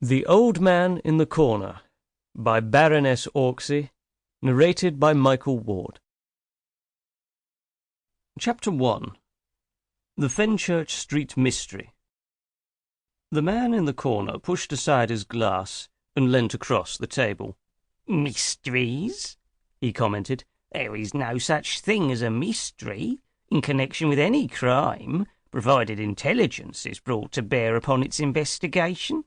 The Old Man in the Corner by Baroness Orczy, narrated by Michael Ward. Chapter 1. The Fenchurch Street Mystery. The man in the corner pushed aside his glass and leant across the table. "Mysteries?" he commented. "There is no such thing as a mystery in connection with any crime, provided intelligence is brought to bear upon its investigation."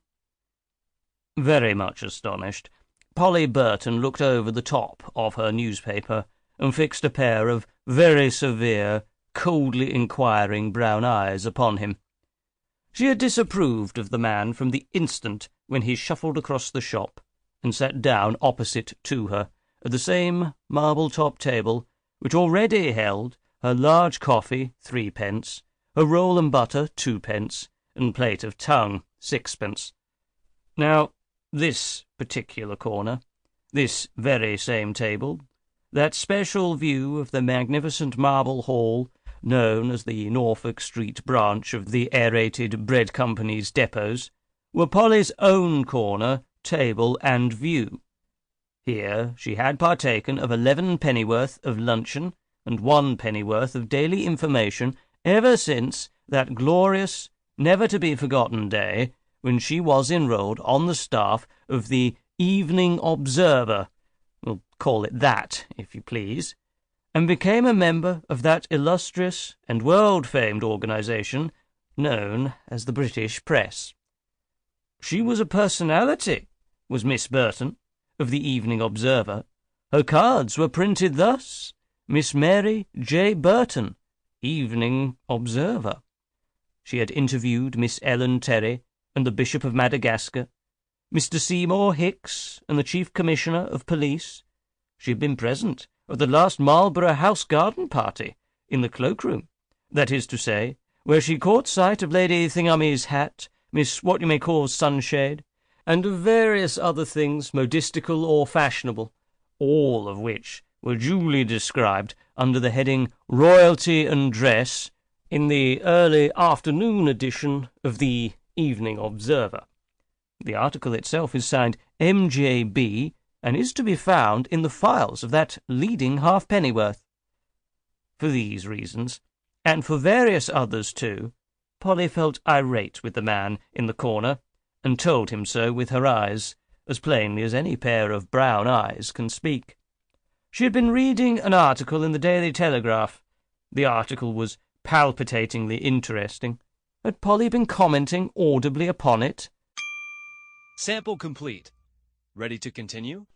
Very much astonished, Polly Burton looked over the top of her newspaper and fixed a pair of very severe, coldly inquiring brown eyes upon him. She had disapproved of the man from the instant when he shuffled across the shop and sat down opposite to her at the same marble-top table which already held her large coffee, 3d, her roll and butter, 2d, and plate of tongue, 6d. Now, this particular corner, this very same table, that special view of the magnificent marble hall known as the Norfolk Street branch of the Aerated Bread Company's depots, were Polly's own corner, table, and view. Here she had partaken of 11 pennyworth of luncheon and 1 pennyworth of daily information ever since that glorious, never-to-be-forgotten day when she was enrolled on the staff of the Evening Observer, we'll call it that, if you please, and became a member of that illustrious and world-famed organization known as the British Press. She was a personality, was Miss Burton, of the Evening Observer. Her cards were printed thus: Miss Mary J. Burton, Evening Observer. She had interviewed Miss Ellen Terry and the Bishop of Madagascar, Mr. Seymour Hicks and the Chief Commissioner of Police. She had been present at the last Marlborough House garden party in the cloakroom, that is to say, where she caught sight of Lady Thingummy's hat, Miss What-you-may-call Sunshade, and of various other things modistical or fashionable, all of which were duly described under the heading Royalty and Dress in the early afternoon edition of the Evening Observer. The article itself is signed M.J.B. and is to be found in the files of that leading halfpennyworth. For these reasons, and for various others too, Polly felt irate with the man in the corner, and told him so with her eyes, as plainly as any pair of brown eyes can speak. She had been reading an article in the Daily Telegraph. The article was palpitatingly interesting. Had Polly been commenting audibly upon it? Sample complete. Ready to continue?